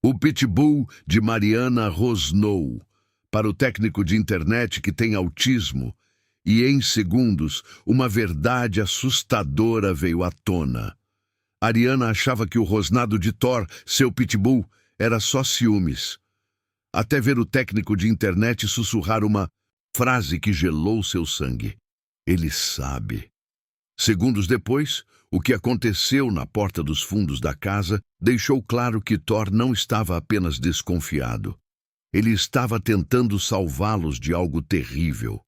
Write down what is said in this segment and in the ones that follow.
O pitbull de Mariana rosnou para o técnico de internet que tem autismo, e em segundos uma verdade assustadora veio à tona. Ariana achava que o rosnado de Thor, seu pitbull, era só ciúmes. Até ver o técnico de internet sussurrar uma frase que gelou seu sangue. Ele sabe. Segundos depois, o que aconteceu na porta dos fundos da casa deixou claro que Thor não estava apenas desconfiado. Ele estava tentando salvá-los de algo terrível.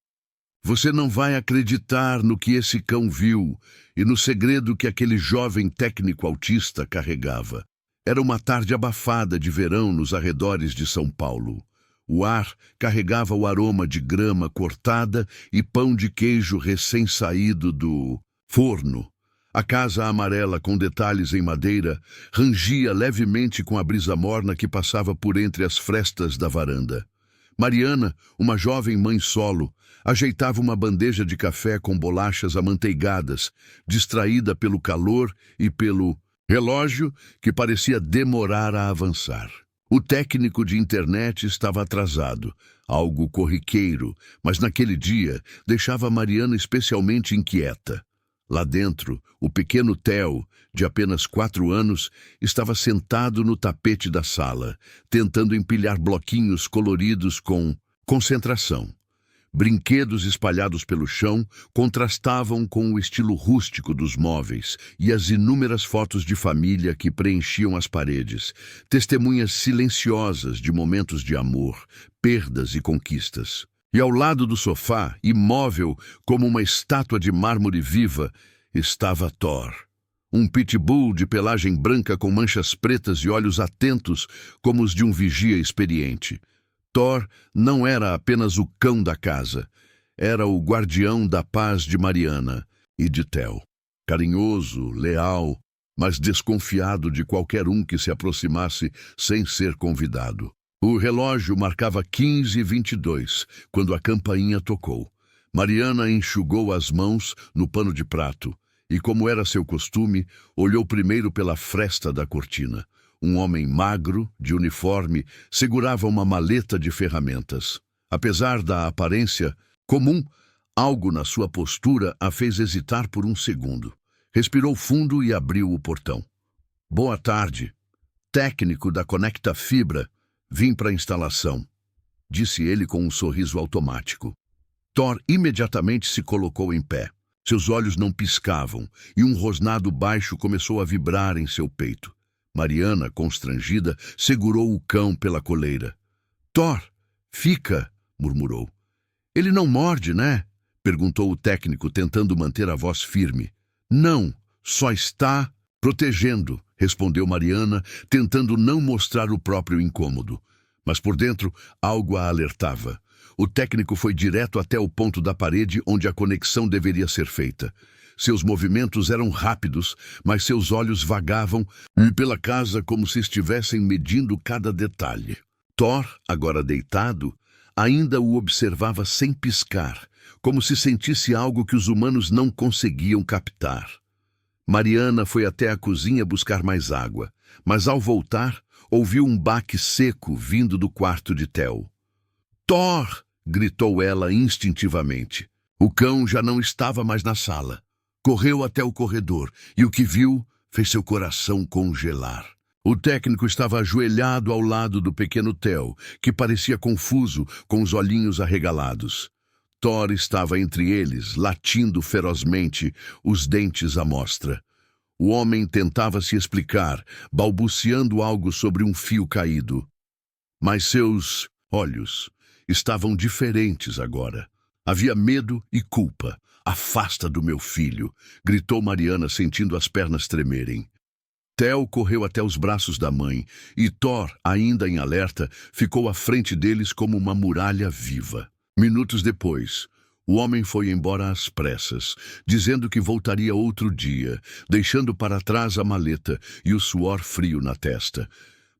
Você não vai acreditar no que esse cão viu e no segredo que aquele jovem técnico autista carregava. Era uma tarde abafada de verão nos arredores de São Paulo. O ar carregava o aroma de grama cortada e pão de queijo recém-saído do forno. A casa amarela com detalhes em madeira rangia levemente com a brisa morna que passava por entre as frestas da varanda. Mariana, uma jovem mãe solo, ajeitava uma bandeja de café com bolachas amanteigadas, distraída pelo calor e pelo relógio que parecia demorar a avançar. O técnico de internet estava atrasado, algo corriqueiro, mas naquele dia deixava Mariana especialmente inquieta. Lá dentro, o pequeno Theo, de apenas 4 anos, estava sentado no tapete da sala, tentando empilhar bloquinhos coloridos com concentração. Brinquedos espalhados pelo chão contrastavam com o estilo rústico dos móveis e as inúmeras fotos de família que preenchiam as paredes, testemunhas silenciosas de momentos de amor, perdas e conquistas. E ao lado do sofá, imóvel como uma estátua de mármore viva, estava Thor. Um pitbull de pelagem branca com manchas pretas e olhos atentos como os de um vigia experiente. Thor não era apenas o cão da casa, era o guardião da paz de Mariana e de Theo. Carinhoso, leal, mas desconfiado de qualquer um que se aproximasse sem ser convidado. O relógio marcava 15h22, quando a campainha tocou. Mariana enxugou as mãos no pano de prato e, como era seu costume, olhou primeiro pela fresta da cortina. Um homem magro, de uniforme, segurava uma maleta de ferramentas. Apesar da aparência comum, algo na sua postura a fez hesitar por um segundo. Respirou fundo e abriu o portão. Boa tarde. Técnico da Conecta Fibra. Vim para a instalação, disse ele com um sorriso automático. Thor imediatamente se colocou em pé. Seus olhos não piscavam e um rosnado baixo começou a vibrar em seu peito. Mariana, constrangida, segurou o cão pela coleira. Thor, fica, murmurou. Ele não morde, né? Perguntou o técnico, tentando manter a voz firme. Não, só está protegendo, respondeu Mariana, tentando não mostrar o próprio incômodo. Mas por dentro, algo a alertava. O técnico foi direto até o ponto da parede onde a conexão deveria ser feita. Seus movimentos eram rápidos, mas seus olhos vagavam pela casa como se estivessem medindo cada detalhe. Thor, agora deitado, ainda o observava sem piscar, como se sentisse algo que os humanos não conseguiam captar. Mariana foi até a cozinha buscar mais água, mas ao voltar, ouviu um baque seco vindo do quarto de Theo. Thor! Gritou ela instintivamente. O cão já não estava mais na sala. Correu até o corredor e o que viu fez seu coração congelar. O técnico estava ajoelhado ao lado do pequeno Theo, que parecia confuso, com os olhinhos arregalados. Thor estava entre eles, latindo ferozmente, os dentes à mostra. O homem tentava se explicar, balbuciando algo sobre um fio caído. Mas seus olhos estavam diferentes agora. Havia medo e culpa. Afasta do meu filho, gritou Mariana, sentindo as pernas tremerem. Theo correu até os braços da mãe e Thor, ainda em alerta, ficou à frente deles como uma muralha viva. Minutos depois, o homem foi embora às pressas, dizendo que voltaria outro dia, deixando para trás a maleta e o suor frio na testa.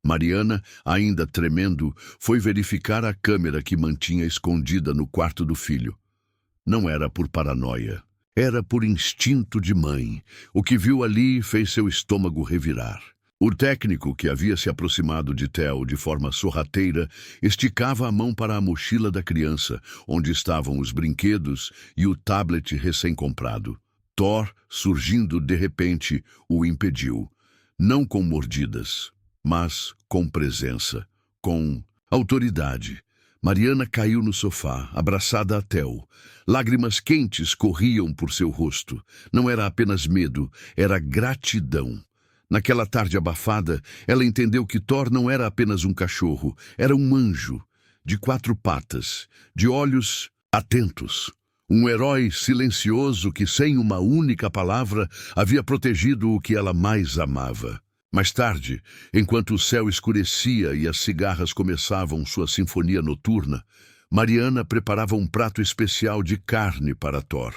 Mariana, ainda tremendo, foi verificar a câmera que mantinha escondida no quarto do filho. Não era por paranoia, era por instinto de mãe. O que viu ali fez seu estômago revirar. O técnico, que havia se aproximado de Theo de forma sorrateira, esticava a mão para a mochila da criança, onde estavam os brinquedos e o tablet recém-comprado. Thor, surgindo de repente, o impediu. Não com mordidas, mas com presença, com autoridade. Mariana caiu no sofá, abraçada a Theo. Lágrimas quentes corriam por seu rosto. Não era apenas medo, era gratidão. Naquela tarde abafada, ela entendeu que Thor não era apenas um cachorro, era um anjo, de 4 patas, de olhos atentos. Um herói silencioso que, sem uma única palavra, havia protegido o que ela mais amava. Mais tarde, enquanto o céu escurecia e as cigarras começavam sua sinfonia noturna, Mariana preparava um prato especial de carne para Thor.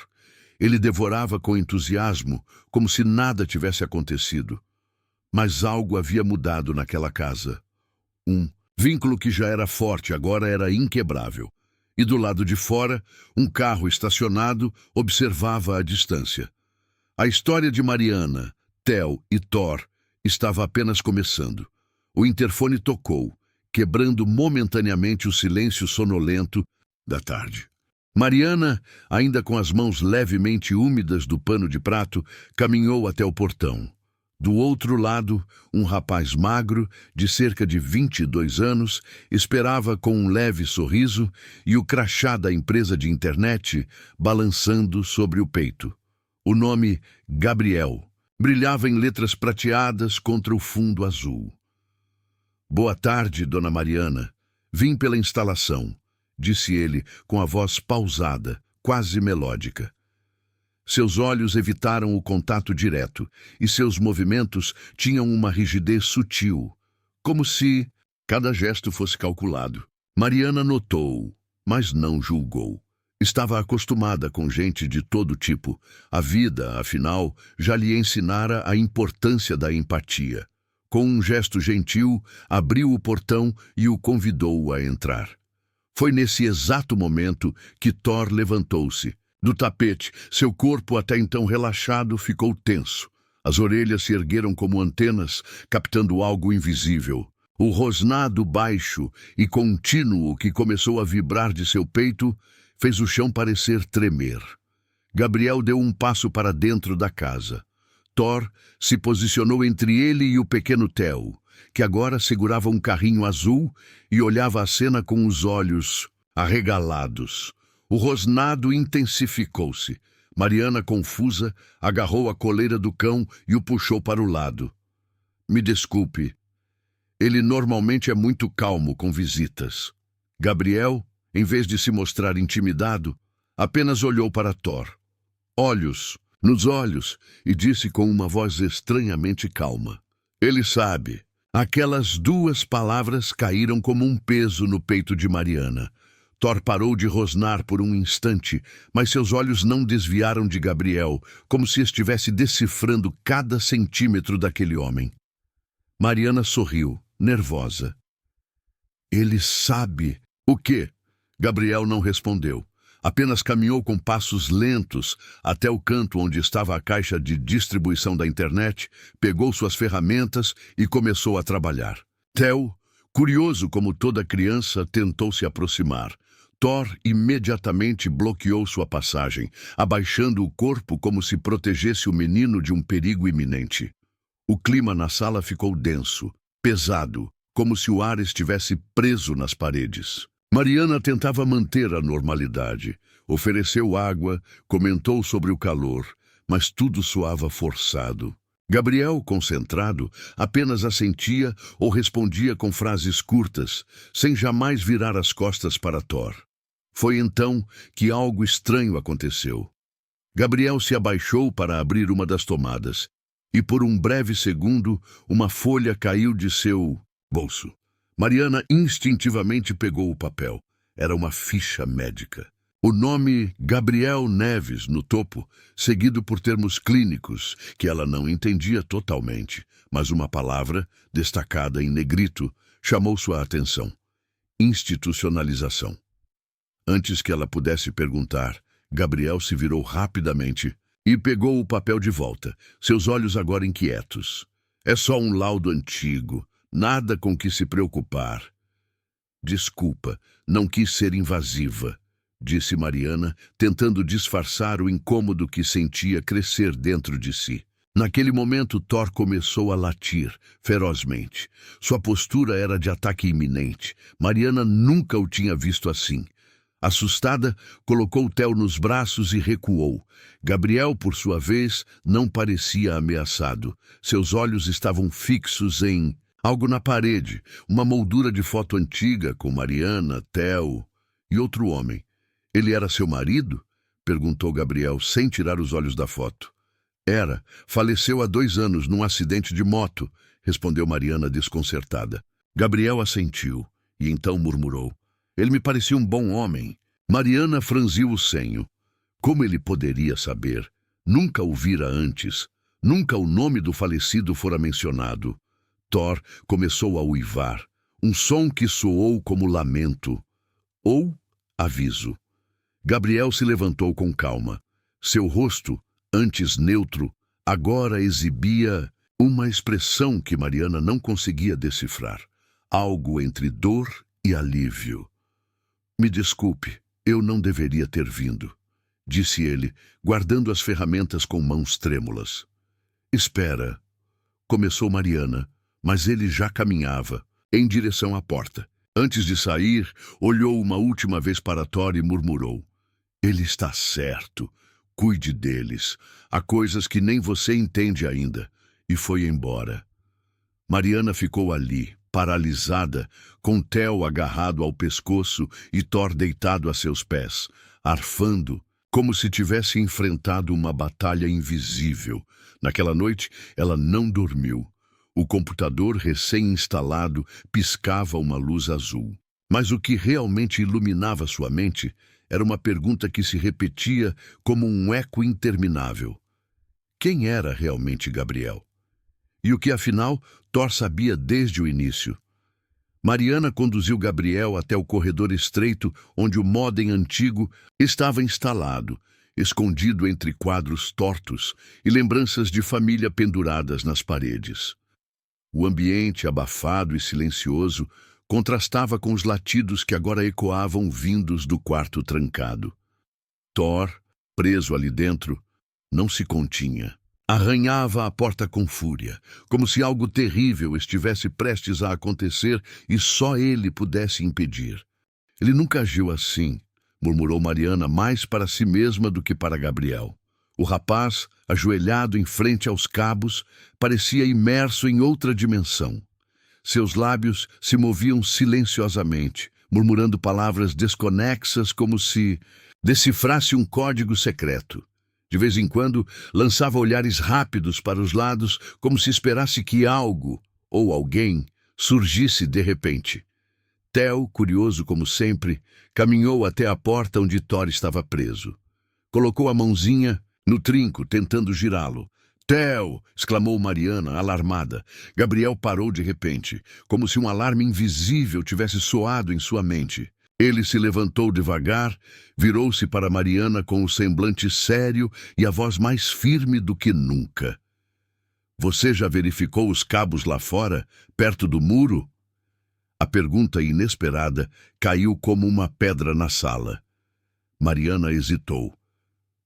Ele devorava com entusiasmo, como se nada tivesse acontecido. Mas algo havia mudado naquela casa. Um vínculo que já era forte agora era inquebrável. E do lado de fora, um carro estacionado observava à distância. A história de Mariana, Theo e Thor estava apenas começando. O interfone tocou, quebrando momentaneamente o silêncio sonolento da tarde. Mariana, ainda com as mãos levemente úmidas do pano de prato, caminhou até o portão. Do outro lado, um rapaz magro, de cerca de 22 anos, esperava com um leve sorriso e o crachá da empresa de internet balançando sobre o peito. O nome Gabriel brilhava em letras prateadas contra o fundo azul. "Boa tarde, dona Mariana. Vim pela instalação", disse ele com a voz pausada, quase melódica. Seus olhos evitaram o contato direto e seus movimentos tinham uma rigidez sutil, como se cada gesto fosse calculado. Mariana notou, mas não julgou. Estava acostumada com gente de todo tipo. A vida, afinal, já lhe ensinara a importância da empatia. Com um gesto gentil, abriu o portão e o convidou a entrar. Foi nesse exato momento que Thor levantou-se. Do tapete, seu corpo até então relaxado ficou tenso. As orelhas se ergueram como antenas, captando algo invisível. O rosnado baixo e contínuo que começou a vibrar de seu peito fez o chão parecer tremer. Gabriel deu um passo para dentro da casa. Thor se posicionou entre ele e o pequeno Theo, que agora segurava um carrinho azul e olhava a cena com os olhos arregalados. O rosnado intensificou-se. Mariana, confusa, agarrou a coleira do cão e o puxou para o lado. "Me desculpe. Ele normalmente é muito calmo com visitas." Gabriel, em vez de se mostrar intimidado, apenas olhou para Thor. Olhos nos olhos, e disse com uma voz estranhamente calma: "Ele sabe." Aquelas 2 palavras caíram como um peso no peito de Mariana. Thor parou de rosnar por um instante, mas seus olhos não desviaram de Gabriel, como se estivesse decifrando cada centímetro daquele homem. Mariana sorriu, nervosa. "Ele sabe." "O quê?" Gabriel não respondeu. Apenas caminhou com passos lentos até o canto onde estava a caixa de distribuição da internet, pegou suas ferramentas e começou a trabalhar. Theo, curioso como toda criança, tentou se aproximar. Thor imediatamente bloqueou sua passagem, abaixando o corpo como se protegesse o menino de um perigo iminente. O clima na sala ficou denso, pesado, como se o ar estivesse preso nas paredes. Mariana tentava manter a normalidade. Ofereceu água, comentou sobre o calor, mas tudo soava forçado. Gabriel, concentrado, apenas assentia ou respondia com frases curtas, sem jamais virar as costas para Thor. Foi então que algo estranho aconteceu. Gabriel se abaixou para abrir uma das tomadas, e por um breve segundo, uma folha caiu de seu bolso. Mariana instintivamente pegou o papel. Era uma ficha médica. O nome Gabriel Neves no topo, seguido por termos clínicos que ela não entendia totalmente, mas uma palavra, destacada em negrito, chamou sua atenção: institucionalização. Antes que ela pudesse perguntar, Gabriel se virou rapidamente e pegou o papel de volta, seus olhos agora inquietos. É só um laudo antigo, nada com que se preocupar. Desculpa, não quis ser invasiva, disse Mariana, tentando disfarçar o incômodo que sentia crescer dentro de si. Naquele momento, Thor começou a latir, ferozmente. Sua postura era de ataque iminente. Mariana nunca o tinha visto assim. Assustada, colocou Theo nos braços e recuou. Gabriel, por sua vez, não parecia ameaçado. Seus olhos estavam fixos em algo na parede, uma moldura de foto antiga com Mariana, Theo e outro homem. Ele era seu marido? Perguntou Gabriel, sem tirar os olhos da foto. Era. Faleceu há 2 anos num acidente de moto, respondeu Mariana desconcertada. Gabriel assentiu e então murmurou. Ele me parecia um bom homem. Mariana franziu o senho. Como ele poderia saber? Nunca o vira antes. Nunca o nome do falecido fora mencionado. Thor começou a uivar, um som que soou como lamento ou aviso. Gabriel se levantou com calma. Seu rosto, antes neutro, agora exibia uma expressão que Mariana não conseguia decifrar. Algo entre dor e alívio. Me desculpe, eu não deveria ter vindo, disse ele, guardando as ferramentas com mãos trêmulas. Espera, começou Mariana, mas ele já caminhava, em direção à porta. Antes de sair, olhou uma última vez para Thor e murmurou. Ele está certo. Cuide deles. Há coisas que nem você entende ainda. E foi embora. Mariana ficou ali, paralisada, com Theo agarrado ao pescoço e Thor deitado a seus pés, arfando, como se tivesse enfrentado uma batalha invisível. Naquela noite, ela não dormiu. O computador recém-instalado piscava uma luz azul. Mas o que realmente iluminava sua mente era uma pergunta que se repetia como um eco interminável. Quem era realmente Gabriel? E o que, afinal, Thor sabia desde o início? Mariana conduziu Gabriel até o corredor estreito onde o modem antigo estava instalado, escondido entre quadros tortos e lembranças de família penduradas nas paredes. O ambiente, abafado e silencioso, contrastava com os latidos que agora ecoavam vindos do quarto trancado. Thor, preso ali dentro, não se continha. Arranhava a porta com fúria, como se algo terrível estivesse prestes a acontecer e só ele pudesse impedir. Ele nunca agiu assim, murmurou Mariana mais para si mesma do que para Gabriel. O rapaz, ajoelhado em frente aos cabos, parecia imerso em outra dimensão. Seus lábios se moviam silenciosamente, murmurando palavras desconexas como se decifrasse um código secreto. De vez em quando, lançava olhares rápidos para os lados, como se esperasse que algo, ou alguém, surgisse de repente. Theo, curioso como sempre, caminhou até a porta onde Thor estava preso. Colocou a mãozinha no trinco, tentando girá-lo. Theo! Exclamou Mariana, alarmada. Gabriel parou de repente, como se um alarme invisível tivesse soado em sua mente. Ele se levantou devagar, virou-se para Mariana com o semblante sério e a voz mais firme do que nunca. Você já verificou os cabos lá fora, perto do muro? A pergunta inesperada caiu como uma pedra na sala. Mariana hesitou.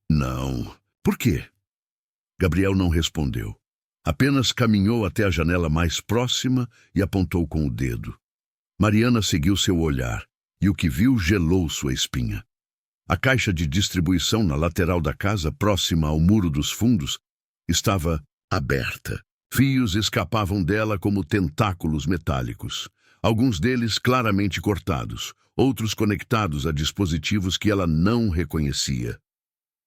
Não. Por quê? Gabriel não respondeu. Apenas caminhou até a janela mais próxima e apontou com o dedo. Mariana seguiu seu olhar, e o que viu gelou sua espinha. A caixa de distribuição na lateral da casa, próxima ao muro dos fundos, estava aberta. Fios escapavam dela como tentáculos metálicos, alguns deles claramente cortados, outros conectados a dispositivos que ela não reconhecia.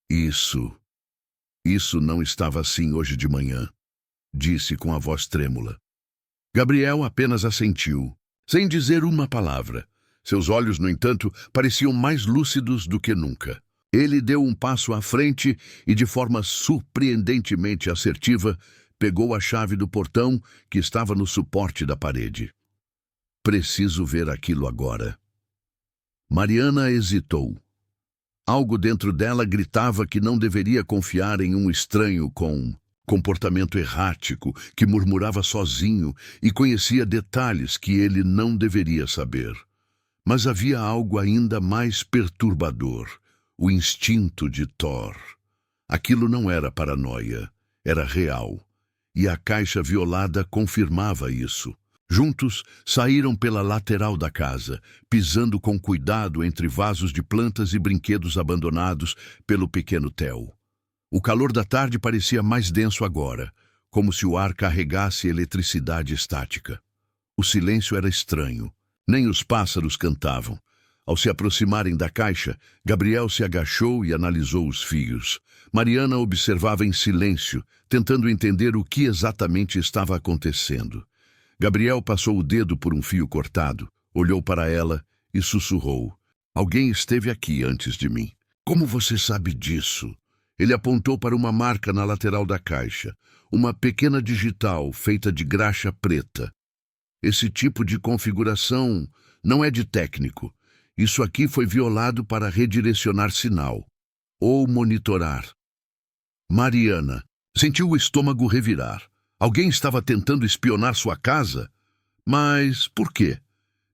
Isso não estava assim hoje de manhã, disse com a voz trêmula. Gabriel apenas assentiu, sem dizer uma palavra. Seus olhos, no entanto, pareciam mais lúcidos do que nunca. Ele deu um passo à frente e, de forma surpreendentemente assertiva, pegou a chave do portão que estava no suporte da parede. Preciso ver aquilo agora. Mariana hesitou. Algo dentro dela gritava que não deveria confiar em um estranho com Comportamento errático, que murmurava sozinho e conhecia detalhes que ele não deveria saber. Mas havia algo ainda mais perturbador, o instinto de Thor. Aquilo não era paranoia, era real. E a caixa violada confirmava isso. Juntos, saíram pela lateral da casa, pisando com cuidado entre vasos de plantas e brinquedos abandonados pelo pequeno Theo. O calor da tarde parecia mais denso agora, como se o ar carregasse eletricidade estática. O silêncio era estranho. Nem os pássaros cantavam. Ao se aproximarem da caixa, Gabriel se agachou e analisou os fios. Mariana observava em silêncio, tentando entender o que exatamente estava acontecendo. Gabriel passou o dedo por um fio cortado, olhou para ela e sussurrou: "Alguém esteve aqui antes de mim." "Como você sabe disso?" Ele apontou para uma marca na lateral da caixa, uma pequena digital feita de graxa preta. "Esse tipo de configuração não é de técnico. Isso aqui foi violado para redirecionar sinal, ou monitorar." Mariana sentiu o estômago revirar. Alguém estava tentando espionar sua casa? Mas por quê?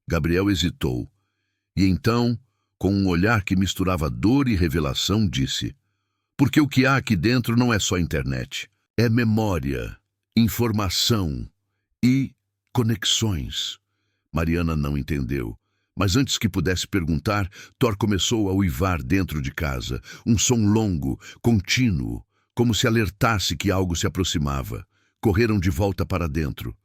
Gabriel hesitou. E então, com um olhar que misturava dor e revelação, disse: "Porque o que há aqui dentro não é só internet. É memória, informação e conexões." Mariana não entendeu. Mas antes que pudesse perguntar, Thor começou a uivar dentro de casa. Um som longo, contínuo, como se alertasse que algo se aproximava. Correram de volta para dentro.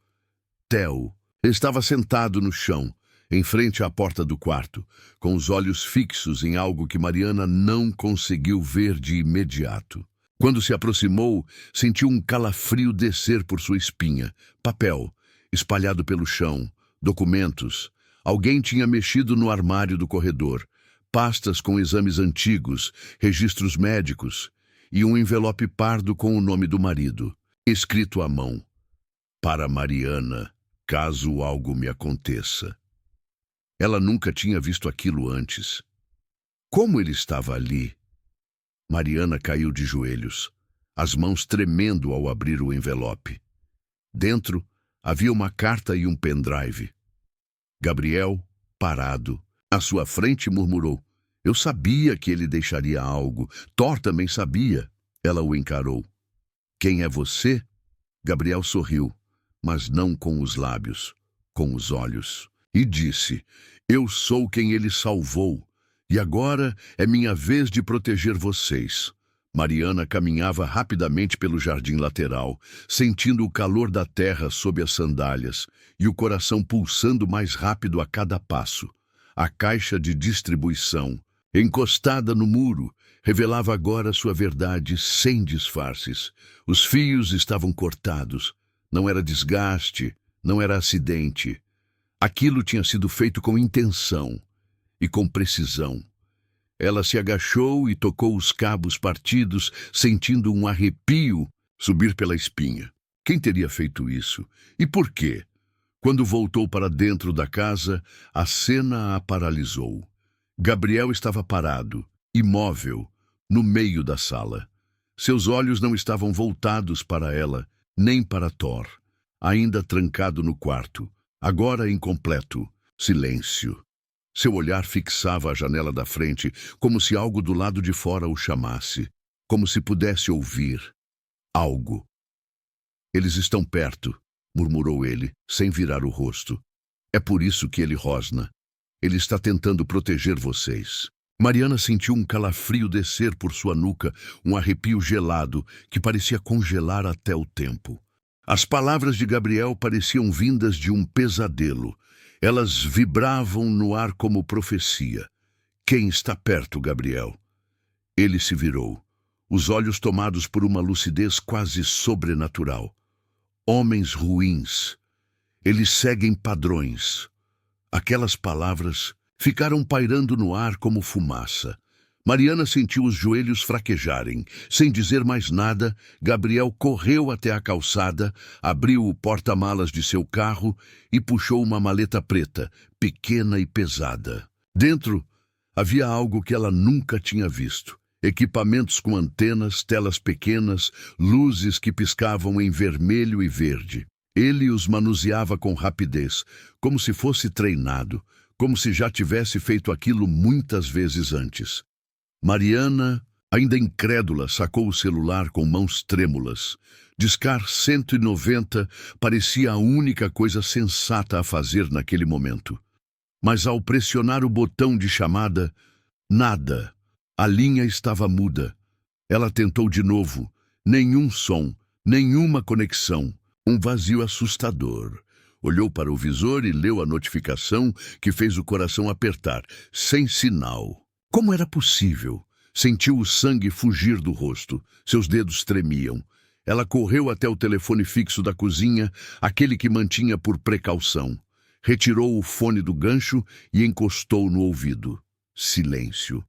Theo estava sentado no chão, em frente à porta do quarto, com os olhos fixos em algo que Mariana não conseguiu ver de imediato. Quando se aproximou, sentiu um calafrio descer por sua espinha. Papel, espalhado pelo chão, documentos. Alguém tinha mexido no armário do corredor, pastas com exames antigos, registros médicos e um envelope pardo com o nome do marido, escrito à mão: "Para Mariana, caso algo me aconteça." Ela nunca tinha visto aquilo antes. Como ele estava ali? Mariana caiu de joelhos, as mãos tremendo ao abrir o envelope. Dentro havia uma carta e um pendrive. Gabriel, parado, à sua frente, murmurou: "Eu sabia que ele deixaria algo. Thor também sabia." Ela o encarou. "Quem é você?" Gabriel sorriu, mas não com os lábios, com os olhos, e disse: "Eu sou quem ele salvou, e agora é minha vez de proteger vocês." Mariana caminhava rapidamente pelo jardim lateral, sentindo o calor da terra sob as sandálias e o coração pulsando mais rápido a cada passo. A caixa de distribuição, encostada no muro, revelava agora sua verdade sem disfarces. Os fios estavam cortados. Não era desgaste, não era acidente. Aquilo tinha sido feito com intenção e com precisão. Ela se agachou e tocou os cabos partidos, sentindo um arrepio subir pela espinha. Quem teria feito isso? E por quê? Quando voltou para dentro da casa, a cena a paralisou. Gabriel estava parado, imóvel, no meio da sala. Seus olhos não estavam voltados para ela, nem para Thor. Ainda trancado no quarto, agora incompleto, silêncio. Seu olhar fixava a janela da frente, como se algo do lado de fora o chamasse, como se pudesse ouvir algo. "Eles estão perto", murmurou ele, sem virar o rosto. "É por isso que ele rosna. Ele está tentando proteger vocês." Mariana sentiu um calafrio descer por sua nuca, um arrepio gelado que parecia congelar até o tempo. As palavras de Gabriel pareciam vindas de um pesadelo. Elas vibravam no ar como profecia. "Quem está perto, Gabriel?" Ele se virou, os olhos tomados por uma lucidez quase sobrenatural. "Homens ruins. Eles seguem padrões." Aquelas palavras ficaram pairando no ar como fumaça. Mariana sentiu os joelhos fraquejarem. Sem dizer mais nada, Gabriel correu até a calçada, abriu o porta-malas de seu carro e puxou uma maleta preta, pequena e pesada. Dentro havia algo que ela nunca tinha visto. Equipamentos com antenas, telas pequenas, luzes que piscavam em vermelho e verde. Ele os manuseava com rapidez, como se fosse treinado, como se já tivesse feito aquilo muitas vezes antes. Mariana, ainda incrédula, sacou o celular com mãos trêmulas. Discar 190 parecia a única coisa sensata a fazer naquele momento. Mas ao pressionar o botão de chamada, nada. A linha estava muda. Ela tentou de novo. Nenhum som, nenhuma conexão. Um vazio assustador. Olhou para o visor e leu a notificação que fez o coração apertar. Sem sinal. Como era possível? Sentiu o sangue fugir do rosto. Seus dedos tremiam. Ela correu até o telefone fixo da cozinha, aquele que mantinha por precaução. Retirou o fone do gancho e encostou no ouvido. Silêncio.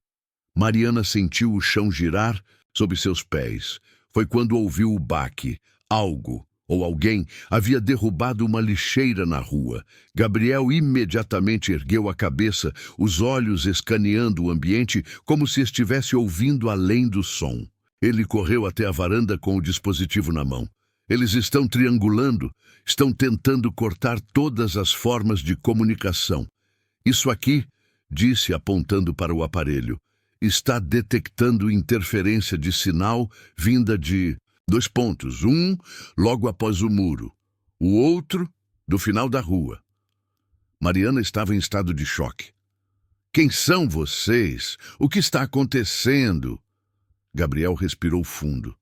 Mariana sentiu o chão girar sob seus pés. Foi quando ouviu o baque. Algo, ou alguém, havia derrubado uma lixeira na rua. Gabriel imediatamente ergueu a cabeça, os olhos escaneando o ambiente como se estivesse ouvindo além do som. Ele correu até a varanda com o dispositivo na mão. Eles estão triangulando, estão tentando cortar todas as formas de comunicação. Isso aqui, disse apontando para o aparelho, está detectando interferência de sinal vinda de... Um, logo após o muro. O outro, do final da rua. Mariana estava em estado de choque. Quem são vocês? O que está acontecendo? Gabriel respirou fundo.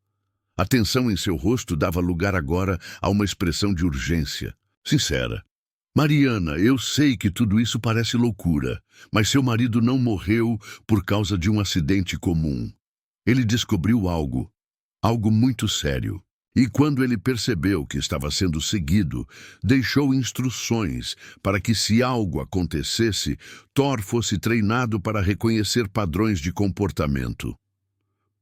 A tensão em seu rosto dava lugar agora a uma expressão de urgência. Sincera. Mariana, eu sei que tudo isso parece loucura, mas seu marido não morreu por causa de um acidente comum. Ele descobriu algo muito sério. E quando ele percebeu que estava sendo seguido, deixou instruções para que, se algo acontecesse, Thor fosse treinado para reconhecer padrões de comportamento.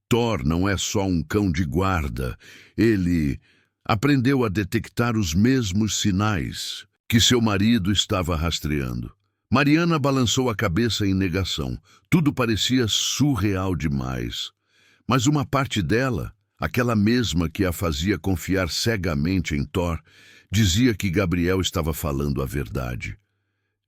Thor não é só um cão de guarda. Ele aprendeu a detectar os mesmos sinais que seu marido estava rastreando. Mariana balançou a cabeça em negação. Tudo parecia surreal demais. Mas uma parte dela, aquela mesma que a fazia confiar cegamente em Thor, dizia que Gabriel estava falando a verdade.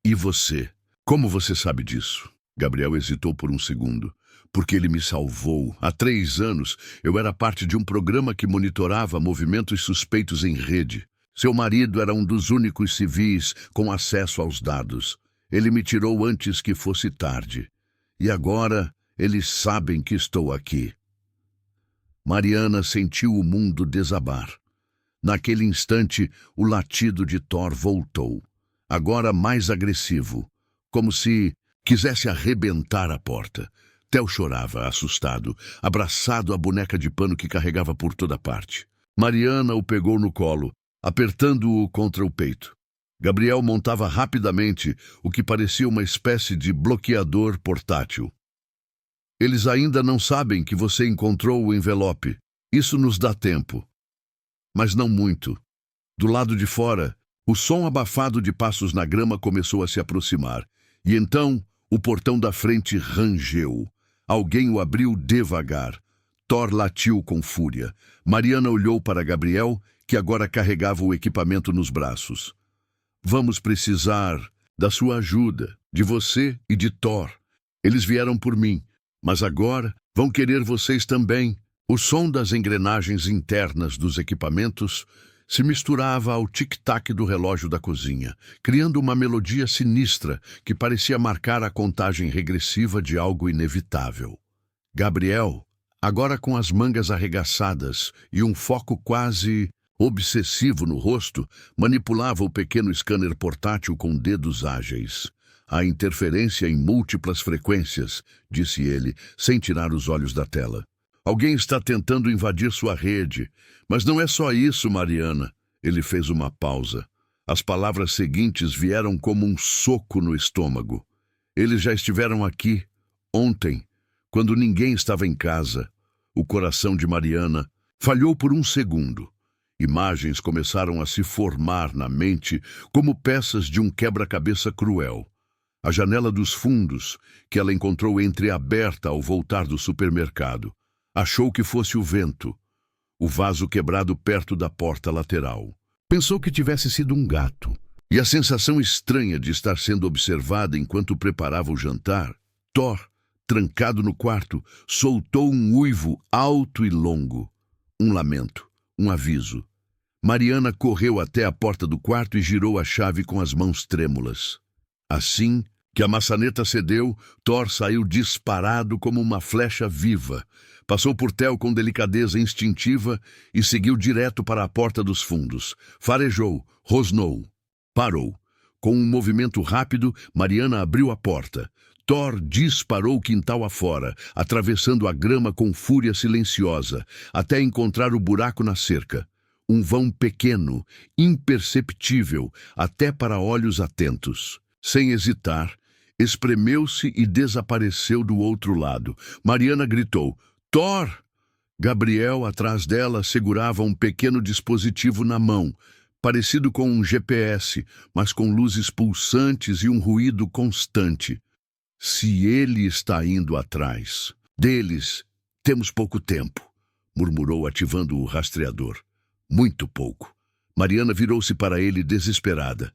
E você? Como você sabe disso? Gabriel hesitou por um segundo. Porque ele me salvou. Há 3 anos, eu era parte de um programa que monitorava movimentos suspeitos em rede. Seu marido era um dos únicos civis com acesso aos dados. Ele me tirou antes que fosse tarde. E agora, eles sabem que estou aqui. Mariana sentiu o mundo desabar. Naquele instante, o latido de Thor voltou. Agora mais agressivo, como se quisesse arrebentar a porta. Theo chorava, assustado, abraçado à boneca de pano que carregava por toda parte. Mariana o pegou no colo, apertando-o contra o peito. Gabriel montava rapidamente o que parecia uma espécie de bloqueador portátil. Eles ainda não sabem que você encontrou o envelope. Isso nos dá tempo. Mas não muito. Do lado de fora, o som abafado de passos na grama começou a se aproximar. E então, o portão da frente rangeu. Alguém o abriu devagar. Thor latiu com fúria. Mariana olhou para Gabriel, que agora carregava o equipamento nos braços. Vamos precisar da sua ajuda, de você e de Thor. Eles vieram por mim, mas agora vão querer vocês também. O som das engrenagens internas dos equipamentos se misturava ao tic-tac do relógio da cozinha, criando uma melodia sinistra que parecia marcar a contagem regressiva de algo inevitável. Gabriel, agora com as mangas arregaçadas e um foco quase obsessivo no rosto, manipulava o pequeno scanner portátil com dedos ágeis. Há interferência em múltiplas frequências, disse ele, sem tirar os olhos da tela. Alguém está tentando invadir sua rede. Mas não é só isso, Mariana. Ele fez uma pausa. As palavras seguintes vieram como um soco no estômago. Eles já estiveram aqui, ontem, quando ninguém estava em casa. O coração de Mariana falhou por um segundo. Imagens começaram a se formar na mente como peças de um quebra-cabeça cruel. A janela dos fundos, que ela encontrou entreaberta ao voltar do supermercado. Achou que fosse o vento. O vaso quebrado perto da porta lateral. Pensou que tivesse sido um gato. E a sensação estranha de estar sendo observada enquanto preparava o jantar. Thor, trancado no quarto, soltou um uivo alto e longo. Um lamento, um aviso. Mariana correu até a porta do quarto e girou a chave com as mãos trêmulas. Assim que a maçaneta cedeu, Thor saiu disparado como uma flecha viva. Passou por Theo com delicadeza instintiva e seguiu direto para a porta dos fundos. Farejou, rosnou. Parou. Com um movimento rápido, Mariana abriu a porta. Thor disparou o quintal afora, atravessando a grama com fúria silenciosa, até encontrar o buraco na cerca. Um vão pequeno, imperceptível, até para olhos atentos. Sem hesitar, espremeu-se e desapareceu do outro lado. Mariana gritou, Thor! Gabriel, atrás dela, segurava um pequeno dispositivo na mão, parecido com um GPS, mas com luzes pulsantes e um ruído constante. Se ele está indo atrás deles, temos pouco tempo, murmurou ativando o rastreador. Muito pouco. Mariana virou-se para ele desesperada.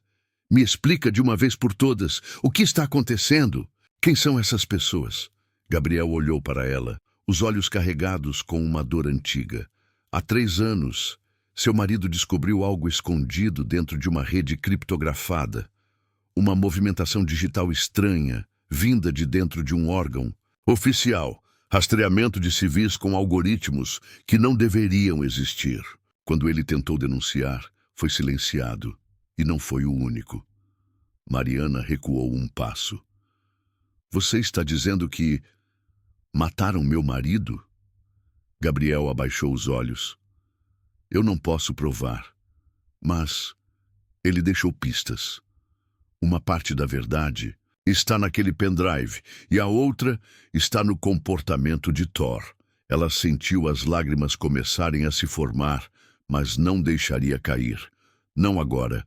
Me explica de uma vez por todas o que está acontecendo. Quem são essas pessoas? Gabriel olhou para ela, os olhos carregados com uma dor antiga. Há 3 anos, seu marido descobriu algo escondido dentro de uma rede criptografada. Uma movimentação digital estranha, vinda de dentro de um órgão. Oficial, rastreamento de civis com algoritmos que não deveriam existir. Quando ele tentou denunciar, foi silenciado. E não foi o único. Mariana recuou um passo. Você está dizendo que mataram meu marido? Gabriel abaixou os olhos. Eu não posso provar, mas ele deixou pistas. Uma parte da verdade está naquele pendrive e a outra está no comportamento de Thor. Ela sentiu as lágrimas começarem a se formar, mas não deixaria cair. Não agora.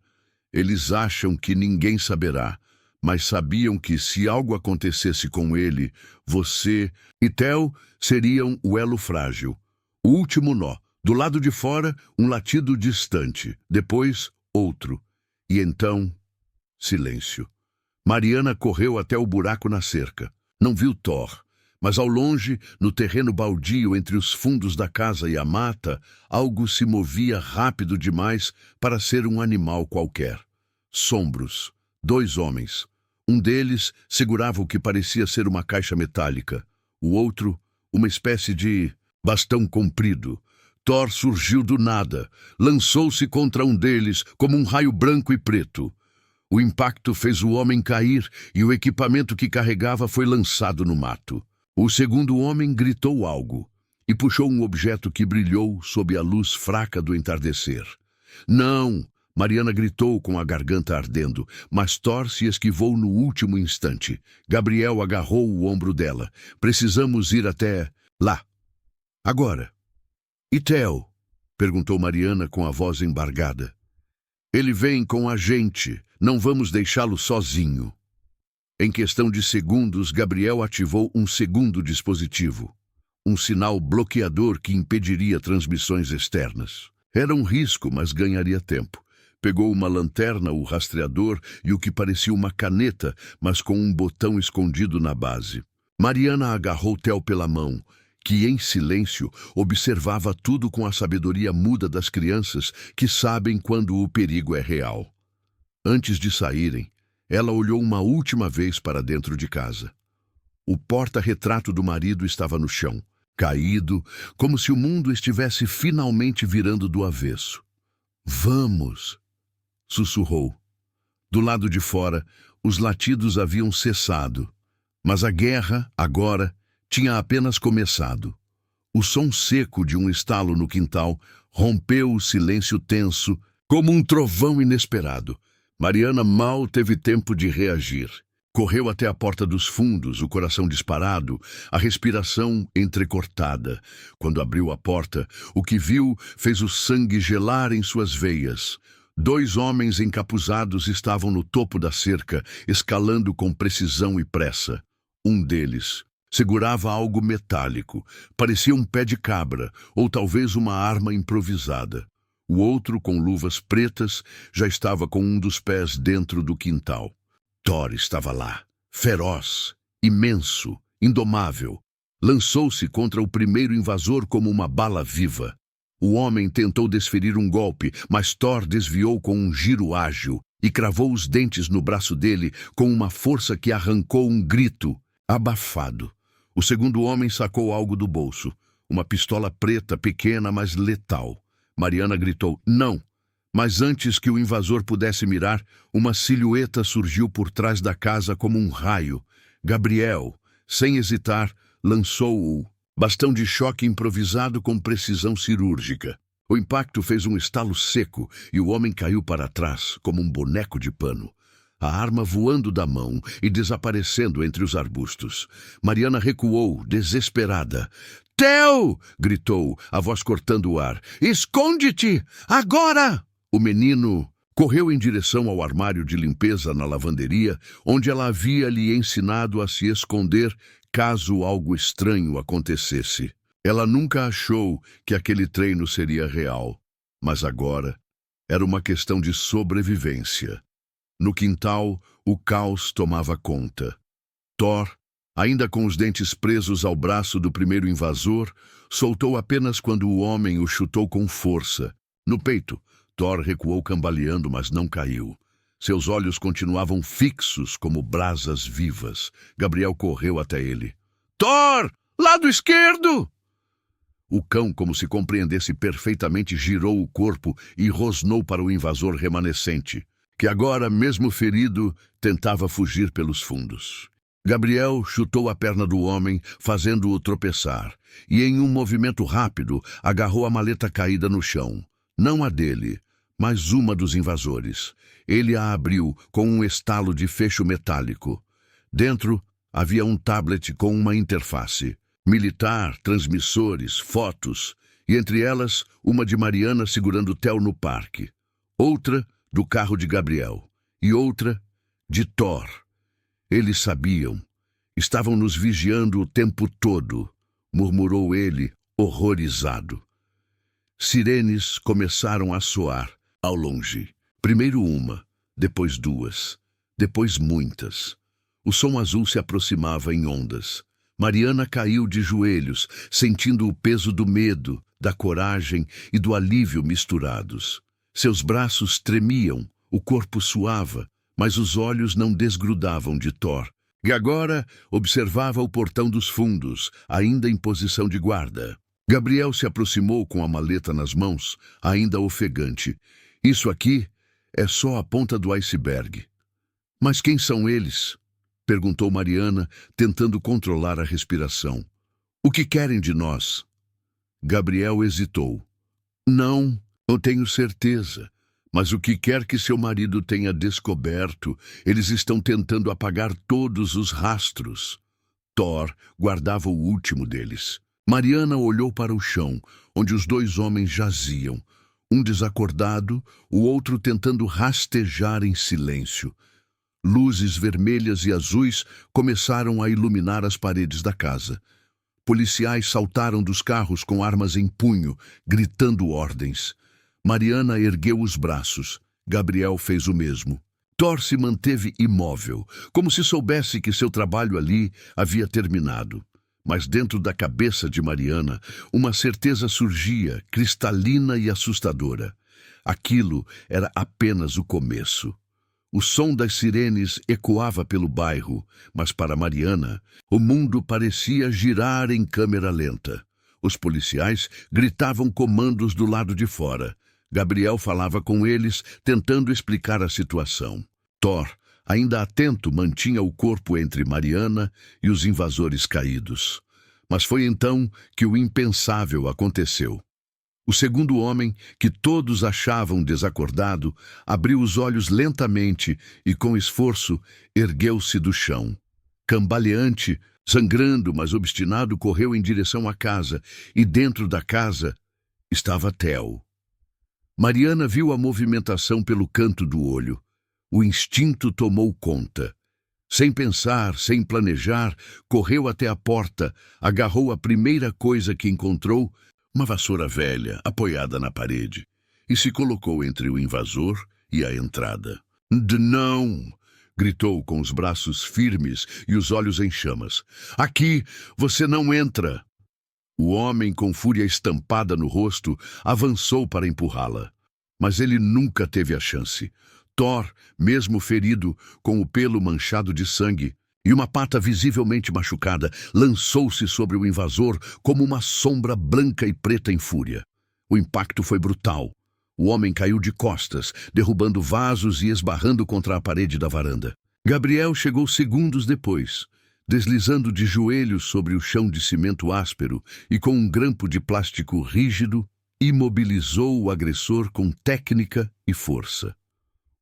Eles acham que ninguém saberá, mas sabiam que se algo acontecesse com ele, você e Theo seriam o elo frágil. O último nó. Do lado de fora, um latido distante. Depois, outro. E então, silêncio. Mariana correu até o buraco na cerca. Não viu Thor, mas ao longe, no terreno baldio entre os fundos da casa e a mata, algo se movia rápido demais para ser um animal qualquer. Sombros. 2 homens. Um deles segurava o que parecia ser uma caixa metálica. O outro, uma espécie de bastão comprido. Thor surgiu do nada, lançou-se contra um deles como um raio branco e preto. O impacto fez o homem cair e o equipamento que carregava foi lançado no mato. O segundo homem gritou algo e puxou um objeto que brilhou sob a luz fraca do entardecer. Não! Mariana gritou com a garganta ardendo, mas Thor se esquivou no último instante. Gabriel agarrou o ombro dela. Precisamos ir até lá. Agora. E Theo? Perguntou Mariana com a voz embargada. Ele vem com a gente. Não vamos deixá-lo sozinho. Em questão de segundos, Gabriel ativou um segundo dispositivo. Um sinal bloqueador que impediria transmissões externas. Era um risco, mas ganharia tempo. Pegou uma lanterna, o rastreador e o que parecia uma caneta, mas com um botão escondido na base. Mariana agarrou Theo pela mão, que em silêncio observava tudo com a sabedoria muda das crianças que sabem quando o perigo é real. Antes de saírem, ela olhou uma última vez para dentro de casa. O porta-retrato do marido estava no chão, caído, como se o mundo estivesse finalmente virando do avesso. Vamos! Sussurrou. Do lado de fora, os latidos haviam cessado, mas a guerra, agora, tinha apenas começado. O som seco de um estalo no quintal rompeu o silêncio tenso, como um trovão inesperado. Mariana mal teve tempo de reagir. Correu até a porta dos fundos, o coração disparado, a respiração entrecortada. Quando abriu a porta, o que viu fez o sangue gelar em suas veias. 2 homens encapuzados estavam no topo da cerca, escalando com precisão e pressa. Um deles segurava algo metálico, parecia um pé de cabra, ou talvez uma arma improvisada. O outro, com luvas pretas, já estava com um dos pés dentro do quintal. Thor estava lá, feroz, imenso, indomável. Lançou-se contra o primeiro invasor como uma bala viva. O homem tentou desferir um golpe, mas Thor desviou com um giro ágil e cravou os dentes no braço dele com uma força que arrancou um grito, abafado. O segundo homem sacou algo do bolso, uma pistola preta, pequena, mas letal. Mariana gritou, não! Mas antes que o invasor pudesse mirar, uma silhueta surgiu por trás da casa como um raio. Gabriel, sem hesitar, lançou o bastão de choque improvisado com precisão cirúrgica. O impacto fez um estalo seco e o homem caiu para trás, como um boneco de pano. A arma voando da mão e desaparecendo entre os arbustos. Mariana recuou, desesperada. Theo! Gritou, a voz cortando o ar. Esconde-te! Agora! O menino correu em direção ao armário de limpeza na lavanderia, onde ela havia lhe ensinado a se esconder caso algo estranho acontecesse. Ela nunca achou que aquele treino seria real, mas agora era uma questão de sobrevivência. No quintal, o caos tomava conta. Thor, ainda com os dentes presos ao braço do primeiro invasor, soltou apenas quando o homem o chutou com força. No peito, Thor recuou cambaleando, mas não caiu. Seus olhos continuavam fixos como brasas vivas. Gabriel correu até ele. Thor! Lado esquerdo! O cão, como se compreendesse perfeitamente, girou o corpo e rosnou para o invasor remanescente, que agora, mesmo ferido, tentava fugir pelos fundos. Gabriel chutou a perna do homem, fazendo-o tropeçar, e em um movimento rápido, agarrou a maleta caída no chão. Não a dele, mas uma dos invasores. Ele a abriu com um estalo de fecho metálico. Dentro havia um tablet com uma interface. Militar, transmissores, fotos, e entre elas uma de Mariana segurando Theo no parque. Outra do carro de Gabriel, e outra de Thor. Eles sabiam. Estavam nos vigiando o tempo todo, murmurou ele, horrorizado. Sirenes começaram a soar ao longe. Primeiro uma, depois 2, depois muitas. O som azul se aproximava em ondas. Mariana caiu de joelhos, sentindo o peso do medo, da coragem e do alívio misturados. Seus braços tremiam, o corpo suava, mas os olhos não desgrudavam de Thor, que agora observava o portão dos fundos, ainda em posição de guarda. Gabriel se aproximou com a maleta nas mãos, ainda ofegante. Isso aqui é só a ponta do iceberg. Mas quem são eles? Perguntou Mariana, tentando controlar a respiração. O que querem de nós? Gabriel hesitou. Não tenho certeza. Mas o que quer que seu marido tenha descoberto, eles estão tentando apagar todos os rastros. Thor guardava o último deles. Mariana olhou para o chão, onde os 2 homens jaziam, um desacordado, o outro tentando rastejar em silêncio. Luzes vermelhas e azuis começaram a iluminar as paredes da casa. Policiais saltaram dos carros com armas em punho, gritando ordens. Mariana ergueu os braços. Gabriel fez o mesmo. Thor se manteve imóvel, como se soubesse que seu trabalho ali havia terminado. Mas dentro da cabeça de Mariana, uma certeza surgia, cristalina e assustadora. Aquilo era apenas o começo. O som das sirenes ecoava pelo bairro, mas para Mariana, o mundo parecia girar em câmera lenta. Os policiais gritavam comandos do lado de fora. Gabriel falava com eles, tentando explicar a situação. Thor, ainda atento, mantinha o corpo entre Mariana e os invasores caídos. Mas foi então que o impensável aconteceu. O segundo homem, que todos achavam desacordado, abriu os olhos lentamente e, com esforço, ergueu-se do chão. Cambaleante, sangrando, mas obstinado, correu em direção à casa, e dentro da casa estava Theo. Mariana viu a movimentação pelo canto do olho. O instinto tomou conta. Sem pensar, sem planejar, correu até a porta, agarrou a primeira coisa que encontrou, uma vassoura velha, apoiada na parede, e se colocou entre o invasor e a entrada. Não! Gritou com os braços firmes e os olhos em chamas. Aqui você não entra! O homem, com fúria estampada no rosto, avançou para empurrá-la. Mas ele nunca teve a chance. Thor, mesmo ferido, com o pelo manchado de sangue e uma pata visivelmente machucada, lançou-se sobre o invasor como uma sombra branca e preta em fúria. O impacto foi brutal. O homem caiu de costas, derrubando vasos e esbarrando contra a parede da varanda. Gabriel chegou segundos depois, deslizando de joelhos sobre o chão de cimento áspero e com um grampo de plástico rígido, imobilizou o agressor com técnica e força.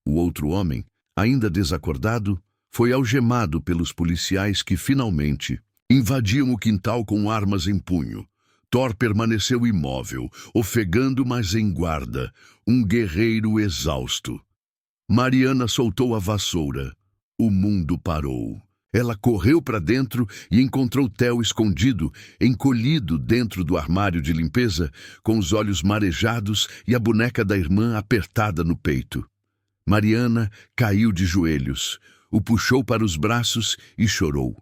O outro homem, ainda desacordado, foi algemado pelos policiais que finalmente invadiam o quintal com armas em punho. Thor permaneceu imóvel, ofegando, mas em guarda, um guerreiro exausto. Mariana soltou a vassoura. O mundo parou. Ela correu para dentro e encontrou Theo escondido, encolhido dentro do armário de limpeza, com os olhos marejados e a boneca da irmã apertada no peito. Mariana caiu de joelhos, o puxou para os braços e chorou.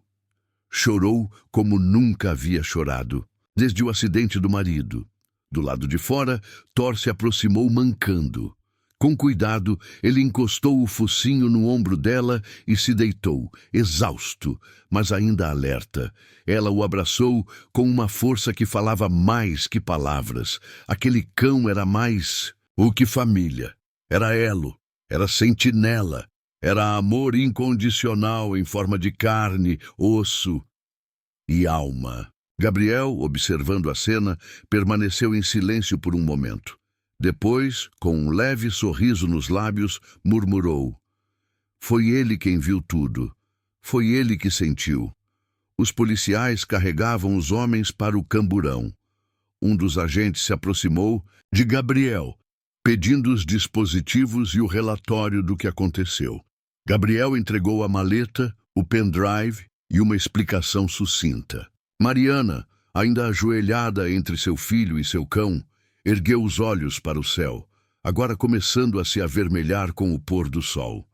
Chorou como nunca havia chorado, desde o acidente do marido. Do lado de fora, Thor se aproximou mancando. Com cuidado, ele encostou o focinho no ombro dela e se deitou, exausto, mas ainda alerta. Ela o abraçou com uma força que falava mais que palavras. Aquele cão era mais o que família. Era elo, era sentinela, era amor incondicional em forma de carne, osso e alma. Gabriel, observando a cena, permaneceu em silêncio por um momento. Depois, com um leve sorriso nos lábios, murmurou. Foi ele quem viu tudo. Foi ele que sentiu. Os policiais carregavam os homens para o camburão. Um dos agentes se aproximou de Gabriel, pedindo os dispositivos e o relatório do que aconteceu. Gabriel entregou a maleta, o pendrive e uma explicação sucinta. Mariana, ainda ajoelhada entre seu filho e seu cão, ergueu os olhos para o céu, agora começando a se avermelhar com o pôr do sol.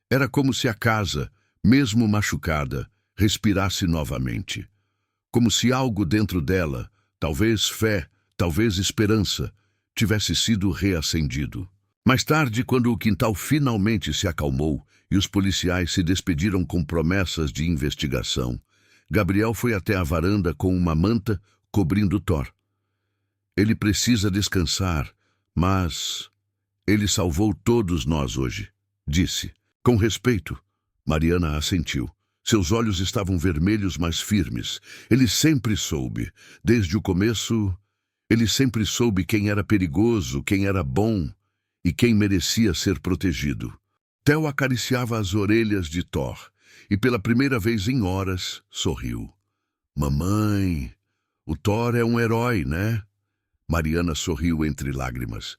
Era como se a casa, mesmo machucada, respirasse novamente. Como se algo dentro dela, talvez fé, talvez esperança, tivesse sido reacendido. Mais tarde, quando o quintal finalmente se acalmou e os policiais se despediram com promessas de investigação, Gabriel foi até a varanda com uma manta cobrindo Thor. Ele precisa descansar, mas ele salvou todos nós hoje, disse. Com respeito, Mariana assentiu. Seus olhos estavam vermelhos, mas firmes. Ele sempre soube, desde o começo, ele sempre soube quem era perigoso, quem era bom e quem merecia ser protegido. Theo acariciava as orelhas de Thor e pela primeira vez em horas sorriu. Mamãe, o Thor é um herói, né? Mariana sorriu entre lágrimas.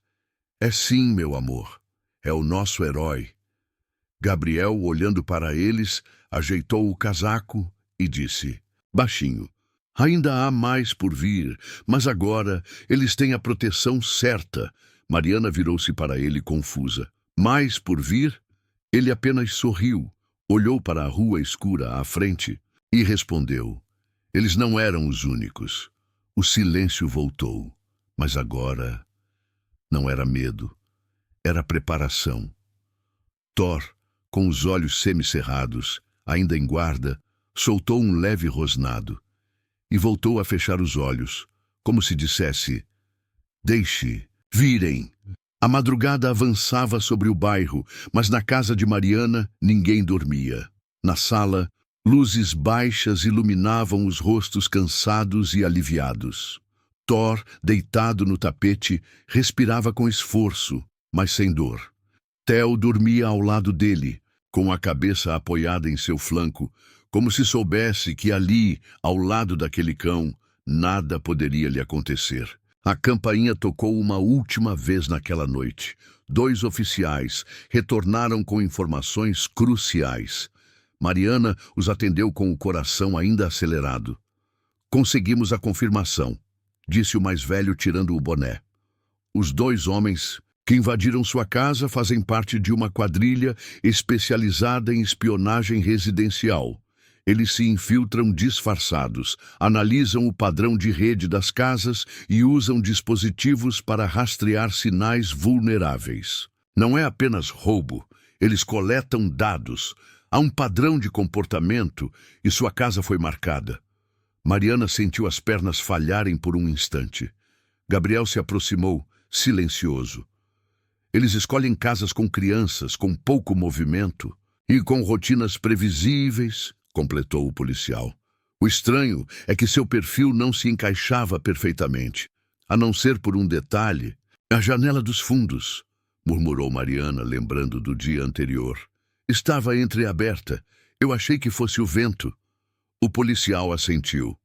É sim, meu amor. É o nosso herói. Gabriel, olhando para eles, ajeitou o casaco e disse, baixinho, ainda há mais por vir, mas agora eles têm a proteção certa. Mariana virou-se para ele confusa. Mais por vir? Ele apenas sorriu, olhou para a rua escura à frente e respondeu. Eles não eram os únicos. O silêncio voltou. Mas agora não era medo, era preparação. Thor, com os olhos semicerrados, ainda em guarda, soltou um leve rosnado e voltou a fechar os olhos, como se dissesse, deixe, virem. A madrugada avançava sobre o bairro, mas na casa de Mariana ninguém dormia. Na sala, luzes baixas iluminavam os rostos cansados e aliviados. Thor, deitado no tapete, respirava com esforço, mas sem dor. Theo dormia ao lado dele, com a cabeça apoiada em seu flanco, como se soubesse que ali, ao lado daquele cão, nada poderia lhe acontecer. A campainha tocou uma última vez naquela noite. 2 oficiais retornaram com informações cruciais. Mariana os atendeu com o coração ainda acelerado. Conseguimos a confirmação, disse o mais velho tirando o boné. Os 2 homens que invadiram sua casa fazem parte de uma quadrilha especializada em espionagem residencial. Eles se infiltram disfarçados, analisam o padrão de rede das casas e usam dispositivos para rastrear sinais vulneráveis. Não é apenas roubo, eles coletam dados. Há um padrão de comportamento e sua casa foi marcada. Mariana sentiu as pernas falharem por um instante. Gabriel se aproximou, silencioso. Eles escolhem casas com crianças, com pouco movimento e com rotinas previsíveis, completou o policial. O estranho é que seu perfil não se encaixava perfeitamente, a não ser por um detalhe. A janela dos fundos, murmurou Mariana, lembrando do dia anterior. Estava entreaberta. Eu achei que fosse o vento. O policial assentiu.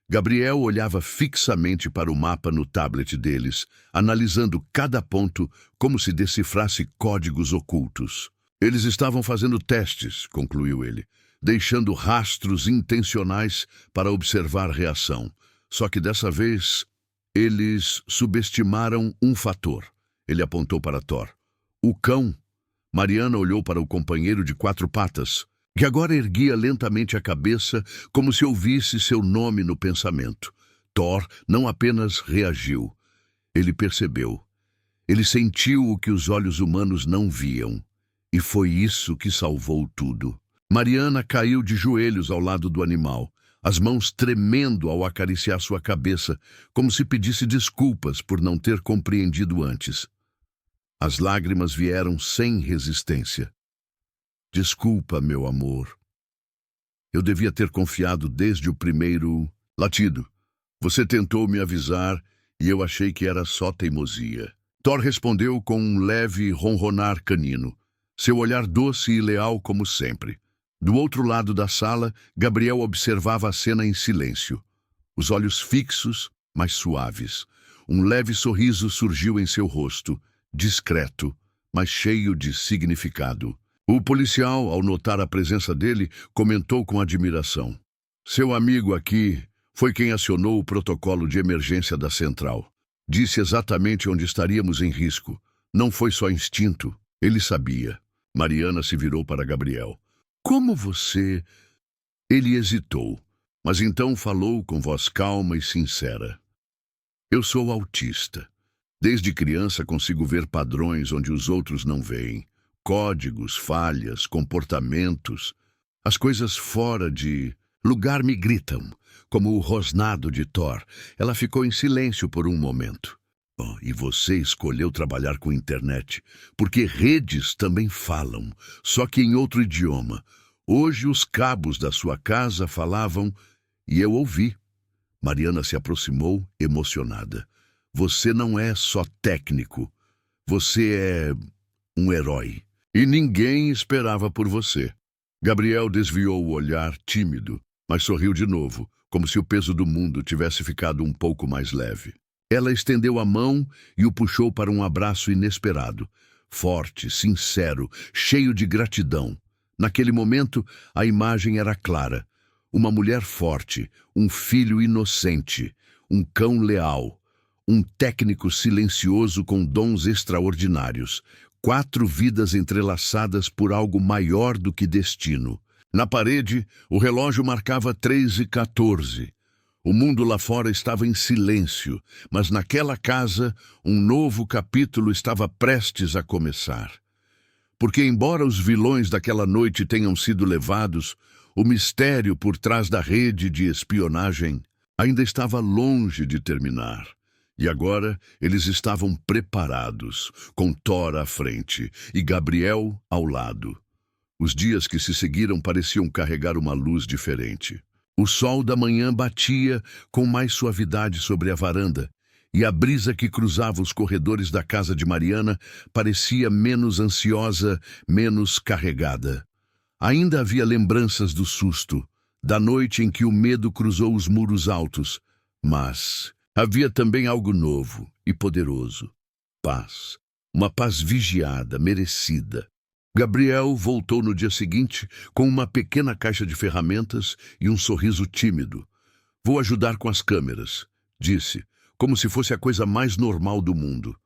Gabriel olhava fixamente para o mapa no tablet deles, analisando cada ponto como se decifrasse códigos ocultos. Eles estavam fazendo testes, concluiu ele, deixando rastros intencionais para observar reação. Só que dessa vez, eles subestimaram um fator. Ele apontou para Thor. O cão. Mariana olhou para o companheiro de 4 patas, que agora erguia lentamente a cabeça como se ouvisse seu nome no pensamento. Thor não apenas reagiu. Ele percebeu. Ele sentiu o que os olhos humanos não viam. E foi isso que salvou tudo. Mariana caiu de joelhos ao lado do animal, as mãos tremendo ao acariciar sua cabeça, como se pedisse desculpas por não ter compreendido antes. As lágrimas vieram sem resistência. Desculpa, meu amor. Eu devia ter confiado desde o primeiro latido. Você tentou me avisar e eu achei que era só teimosia. Thor respondeu com um leve ronronar canino, seu olhar doce e leal como sempre. Do outro lado da sala, Gabriel observava a cena em silêncio. Os olhos fixos, mas suaves. Um leve sorriso surgiu em seu rosto, discreto, mas cheio de significado. O policial, ao notar a presença dele, comentou com admiração. Seu amigo aqui foi quem acionou o protocolo de emergência da central. Disse exatamente onde estaríamos em risco. Não foi só instinto, ele sabia. Mariana se virou para Gabriel. Como você... Ele hesitou, mas então falou com voz calma e sincera. Eu sou autista. Desde criança consigo ver padrões onde os outros não veem. Códigos, falhas, comportamentos. As coisas fora de lugar me gritam, como o rosnado de Thor. Ela ficou em silêncio por um momento. Oh, e você escolheu trabalhar com internet, porque redes também falam, só que em outro idioma. Hoje os cabos da sua casa falavam e eu ouvi. Mariana se aproximou, emocionada. Você não é só técnico, você é um herói. E ninguém esperava por você. Gabriel desviou o olhar, tímido, mas sorriu de novo, como se o peso do mundo tivesse ficado um pouco mais leve. Ela estendeu a mão e o puxou para um abraço inesperado, forte, sincero, cheio de gratidão. Naquele momento, a imagem era clara. Uma mulher forte, um filho inocente, um cão leal, um técnico silencioso com dons extraordinários. 4 vidas entrelaçadas por algo maior do que destino. Na parede, o relógio marcava 3h14. O mundo lá fora estava em silêncio, mas naquela casa, um novo capítulo estava prestes a começar. Porque, embora os vilões daquela noite tenham sido levados, o mistério por trás da rede de espionagem ainda estava longe de terminar. E agora eles estavam preparados, com Thor à frente e Gabriel ao lado. Os dias que se seguiram pareciam carregar uma luz diferente. O sol da manhã batia com mais suavidade sobre a varanda, e a brisa que cruzava os corredores da casa de Mariana parecia menos ansiosa, menos carregada. Ainda havia lembranças do susto, da noite em que o medo cruzou os muros altos, mas Havia também algo novo e poderoso. Paz. Uma paz vigiada, merecida. Gabriel voltou no dia seguinte com uma pequena caixa de ferramentas e um sorriso tímido. Vou ajudar com as câmeras, disse, como se fosse a coisa mais normal do mundo.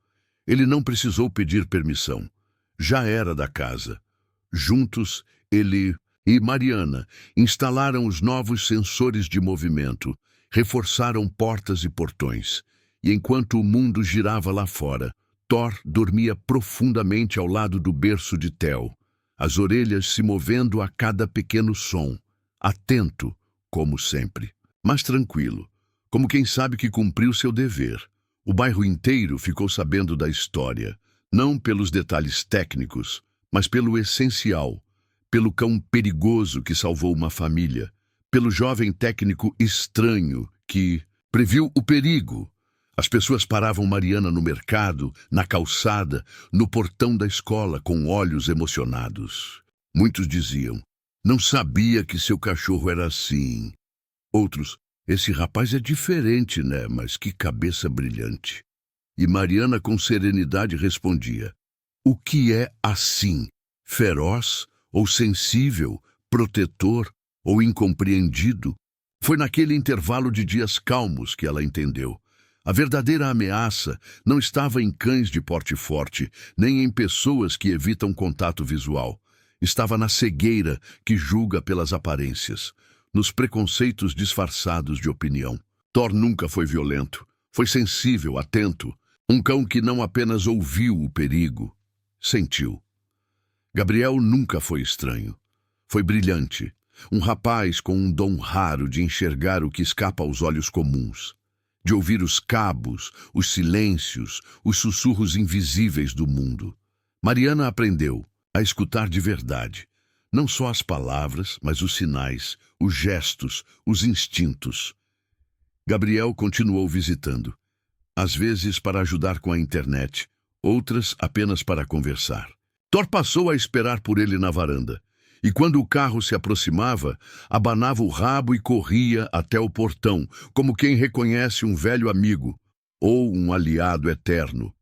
Ele não precisou pedir permissão. Já era da casa. Juntos, ele e Mariana instalaram os novos sensores de movimento, reforçaram portas e portões. E enquanto o mundo girava lá fora, Thor dormia profundamente ao lado do berço de Theo, as orelhas se movendo a cada pequeno som, atento, como sempre, mas tranquilo, como quem sabe que cumpriu seu dever. O bairro inteiro ficou sabendo da história, não pelos detalhes técnicos, mas pelo essencial, pelo cão perigoso que salvou uma família, pelo jovem técnico estranho que previu o perigo. As pessoas paravam Mariana no mercado, na calçada, no portão da escola, com olhos emocionados. Muitos diziam, não sabia que seu cachorro era assim. Outros, esse rapaz é diferente, né? Mas que cabeça brilhante. E Mariana com serenidade respondia, o que é assim? Feroz ou sensível, protetor ou incompreendido? Foi naquele intervalo de dias calmos que ela entendeu. A verdadeira ameaça não estava em cães de porte forte, nem em pessoas que evitam contato visual. Estava na cegueira que julga pelas aparências, nos preconceitos disfarçados de opinião. Thor nunca foi violento, foi sensível, atento. Um cão que não apenas ouviu o perigo, sentiu. Gabriel nunca foi estranho. Foi brilhante, um rapaz com um dom raro de enxergar o que escapa aos olhos comuns, de ouvir os cabos, os silêncios, os sussurros invisíveis do mundo. Mariana aprendeu a escutar de verdade, não só as palavras, mas os sinais, os gestos, os instintos. Gabriel continuou visitando, às vezes para ajudar com a internet, outras apenas para conversar. Thor passou a esperar por ele na varanda, e quando o carro se aproximava, abanava o rabo e corria até o portão, como quem reconhece um velho amigo ou um aliado eterno.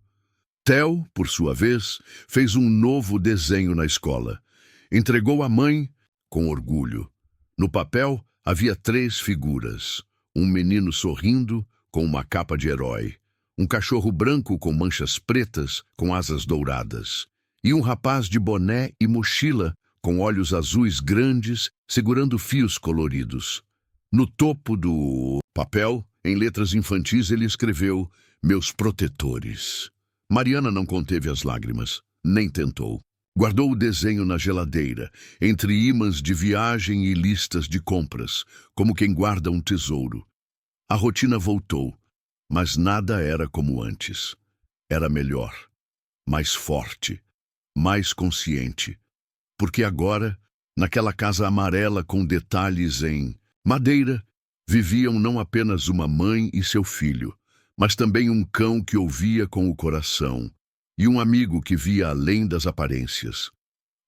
Theo, por sua vez, fez um novo desenho na escola. Entregou à mãe com orgulho. No papel havia 3 figuras. Um menino sorrindo com uma capa de herói. Um cachorro branco com manchas pretas com asas douradas. E um rapaz de boné e mochila com olhos azuis grandes, segurando fios coloridos. No topo do papel, em letras infantis, ele escreveu, meus protetores. Mariana não conteve as lágrimas, nem tentou. Guardou o desenho na geladeira, entre ímãs de viagem e listas de compras, como quem guarda um tesouro. A rotina voltou, mas nada era como antes. Era melhor, mais forte, mais consciente. Porque agora, naquela casa amarela com detalhes em madeira, viviam não apenas uma mãe e seu filho, mas também um cão que ouvia com o coração e um amigo que via além das aparências.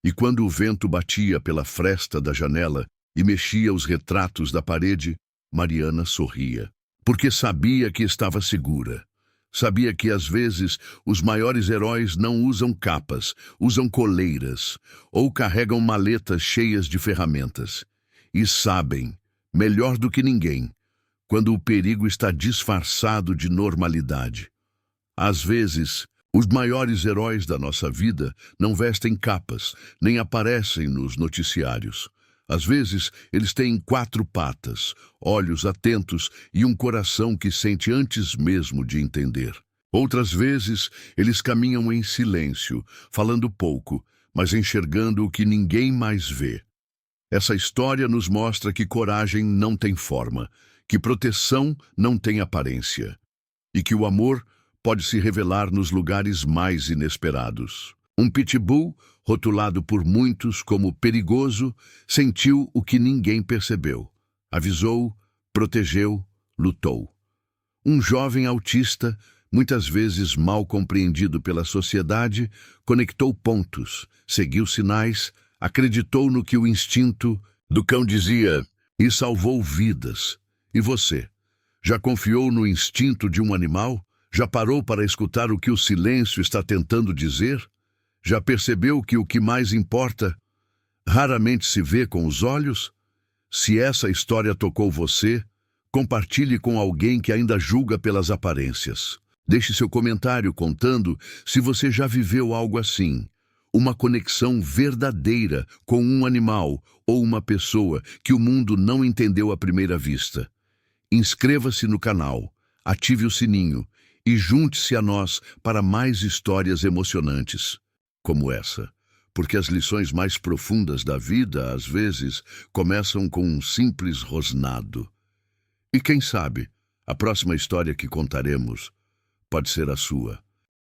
E quando o vento batia pela fresta da janela e mexia os retratos da parede, Mariana sorria, porque sabia que estava segura. Sabia que, às vezes, os maiores heróis não usam capas, usam coleiras, ou carregam maletas cheias de ferramentas. E sabem, melhor do que ninguém, quando o perigo está disfarçado de normalidade. Às vezes, os maiores heróis da nossa vida não vestem capas, nem aparecem nos noticiários. Às vezes, eles têm 4 patas, olhos atentos e um coração que sente antes mesmo de entender. Outras vezes, eles caminham em silêncio, falando pouco, mas enxergando o que ninguém mais vê. Essa história nos mostra que coragem não tem forma, que proteção não tem aparência, e que o amor pode se revelar nos lugares mais inesperados. Um pitbull, rotulado por muitos como perigoso, sentiu o que ninguém percebeu. Avisou, protegeu, lutou. Um jovem autista, muitas vezes mal compreendido pela sociedade, conectou pontos, seguiu sinais, acreditou no que o instinto do cão dizia e salvou vidas. E você? Já confiou no instinto de um animal? Já parou para escutar o que o silêncio está tentando dizer? Já percebeu que o que mais importa raramente se vê com os olhos? Se essa história tocou você, compartilhe com alguém que ainda julga pelas aparências. Deixe seu comentário contando se você já viveu algo assim. Uma conexão verdadeira com um animal ou uma pessoa que o mundo não entendeu à primeira vista. Inscreva-se no canal, ative o sininho e junte-se a nós para mais histórias emocionantes como essa. Porque as lições mais profundas da vida, às vezes, começam com um simples rosnado. E quem sabe, a próxima história que contaremos pode ser a sua.